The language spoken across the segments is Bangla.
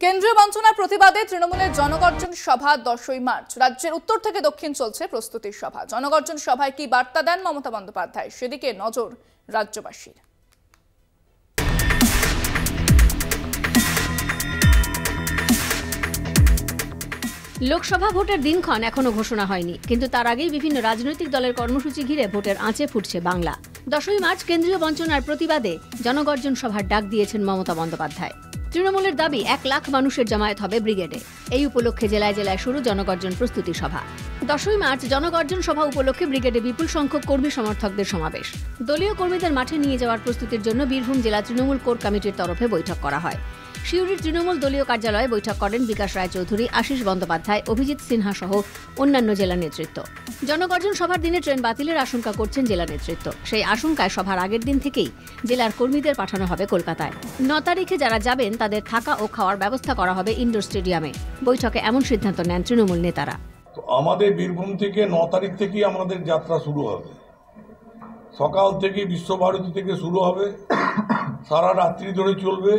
কেন্দ্রীয় বঞ্চনার প্রতিবাদে তৃণমূলের জনগর্জন সভা 10ই মার্চ। রাজ্যের উত্তর থেকে দক্ষিণ চলছে প্রস্তুতির সভা। জনগর্জন সভায় কি বার্তা দেন মমতা বন্দ্যোপাধ্যায়, সেদিকে নজর রাজ্যবাসীর। লোকসভা ভোটের দিনক্ষণ এখনো ঘোষণা হয়নি, কিন্তু তার আগেই বিভিন্ন রাজনৈতিক দলের কর্মসূচি ঘিরে ভোটের আঁচে ফুটছে বাংলা। 10ই মার্চ কেন্দ্রীয় বঞ্চনার প্রতিবাদে জনগর্জন সভার ডাক দিয়েছেন মমতা বন্দ্যোপাধ্যায়। তৃণমূলের দাবি 1 লাখ মানুষের জমায়েত হবে ব্রিগেডে। এই উপলক্ষে জেলায় জেলায় শুরু জনগর্জন প্রস্তুতি সভা। 10ই মার্চ জনগর্জন সভা উপলক্ষে ব্রিগেডে বিপুল সংখ্যক কর্মী সমর্থকদের সমাবেশ। দলীয় কর্মীদের মাঠে নিয়ে যাওয়ার প্রস্তুতির জন্য বীরভূম জেলা তৃণমূল কোর কমিটির তরফে বৈঠক করা হয়। সিউড়ির তৃণমূল দলীয় কার্যালয়ে বৈঠক করেন বিকাশ রায়চৌধুরী, আশিস বন্দ্যোপাধ্যায়, অভিজিৎ সিনহা সহ অন্যান্য জেলা নেতৃত্ব। জনগর্জন সভার দিনে ট্রেন বাতিলের আশঙ্কা করছেন জেলা নেতৃত্ব। সেই আশঙ্কায় সভার আগের দিন থেকেই জেলার কর্মীদের পাঠানো হবে কলকাতায়। 9 তারিখে যারা যাবেন তাদের থাকা ও খাওয়ার ব্যবস্থা করা হবে ইনডোর স্টেডিয়ামে। বৈঠকে এমন সিদ্ধান্ত নেন তৃণমূল নেতারা। আমাদের বীরভূম থেকে 9 তারিখ থেকেই আমাদের যাত্রা শুরু হবে। সকাল থেকে বিশ্বভারতী থেকে শুরু হবে, সারা রাত্রি ধরে চলবে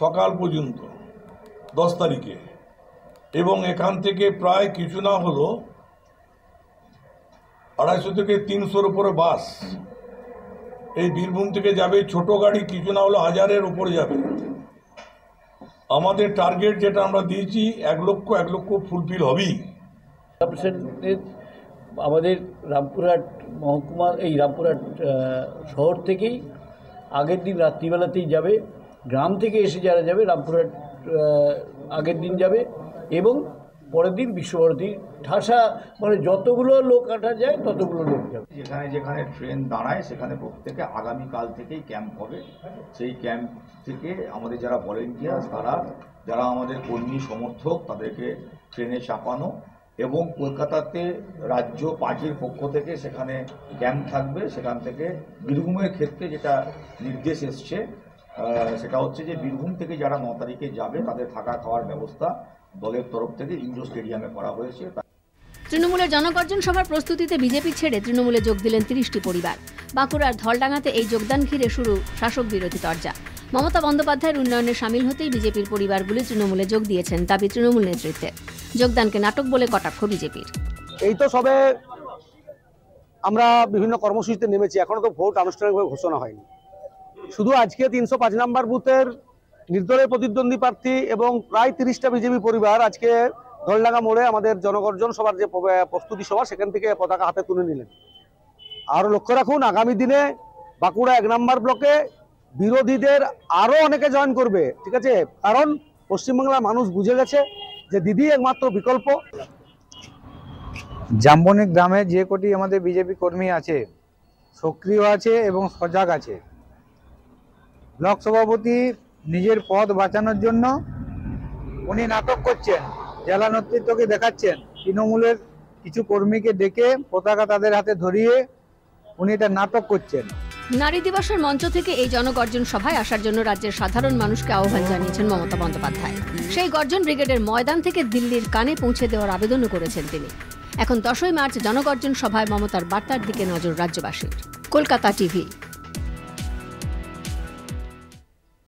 সকাল পর্যন্ত 10 তারিখে। এবং এখান থেকে প্রায় কিছু না হলো 250 থেকে 300-র উপরে বাস এই বীরভূম থেকে যাবে। ছোট গাড়ি কিছু না হলো 1000-এর উপরে যাবে। আমাদের টার্গেট যেটা আমরা দিয়েছি 1 লক্ষ ফুলফিল হবেই। আমাদের রামপুরহাট মহকুমা, এই রামপুরহাট শহর থেকেই আগের দিন রাত্রিবেলাতেই যাবে। গ্রাম থেকে এসে যারা যাবে রামপুরহাট আগের দিন যাবে এবং পরের দিন বিশ্বভারতী ঠাসা, মানে যতগুলো লোক আঁটা যায় ততগুলো লোক যাবে। যেখানে যেখানে ট্রেন দাঁড়ায় সেখানে প্রত্যেকে আগামীকাল থেকেই ক্যাম্প হবে। সেই ক্যাম্প থেকে আমাদের যারা ভলেন্টিয়ার্স, তারা যারা আমাদের কর্মী সমর্থক, তাদেরকে ট্রেনে চাপানো এবং কলকাতাতে রাজ্য পার্টির পক্ষ থেকে সেখানে ক্যাম্প থাকবে। সেখান থেকে বীরভূমের ক্ষেত্রে যেটা নির্দেশ এসছে সেটা হচ্ছে যে বীরভূম থেকে যারা 9 তারিখে যাবে তাদের থাকা খাওয়ার ব্যবস্থা দলের তরফ থেকে ইনডোর স্টেডিয়ামে করা হয়েছে। তৃণমূলের জনগর্জন সভার প্রস্তুতিতে বিজেপি ছেড়ে তৃণমূলে যোগ দিলেন 30টি পরিবার। বাঁকুড়ার ধলডাঙ্গাতে এই যোগদান ঘিরে শুরু শাসক বিরোধী তরজা। মমতা বন্দ্যোপাধ্যায়ের উন্নয়নে সামিল হতেই বিজেপির পরিবারগুলি তৃণমূলে যোগ দিয়েছেন, দাবি তৃণমূল নেতৃত্বের। যোগদানকে নাটক বলে কটাক্ষ বিজেপির। এই তো সবে আমরা বিভিন্ন কর্মসূচিতে নেমেছি, এখনো তো ভোট আনুষ্ঠানিকভাবে ঘোষণা হয়নি। শুধু আজকে 305 নম্বর বুথের নির্দলীয় প্রতিদ্বন্দ্বী প্রার্থী এবং প্রায় 30টা বিজেপি পরিবার আজকে ধলডাঙ্গা মোড়ে আমাদের জনগর্জন সভার যে প্রস্তুতি সভা সেখান থেকে পতাকা হাতে তুলে নিলেন। আর লক্ষ্য রাখুন, আগামী দিনে বাঁকুড়া 1 নম্বর ব্লকে বিরোধীদের আরো অনেকে জয়েন করবে, ঠিক আছে? কারণ পশ্চিমবাংলার মানুষ বুঝে গেছে যে দিদি একমাত্র বিকল্প। জাম্বনি গ্রামে যে কোটি আমাদের বিজেপি কর্মী আছে, সক্রিয় আছে এবং সজাগ আছে। ব্লক সভাপতি নিজের পদ বাঁচানোর জন্য উনি নাটক করছেন, জেলা নেতৃত্বকে দেখাচ্ছেন। তৃণমূলের কিছু কর্মীকে ডেকে পতাকা তাদের হাতে ধরিয়ে উনি এটা নাটক করছেন। নারী দিবসের মঞ্চ থেকে এই জনগর্জন সভায় আসার জন্য রাজ্যের সাধারণ মানুষকে আহ্বান জানিয়েছেন মমতা বন্দ্যোপাধ্যায়। সেই গর্জন ব্রিগেডের ময়দান থেকে দিল্লির কানে পৌঁছে দেওয়ার আবেদনও করেছেন তিনি। এখন 10ই মার্চ জনগর্জন সভায় মমতার বার্তার দিকে নজর রাজ্যবাসীর। কলকাতা টিভি।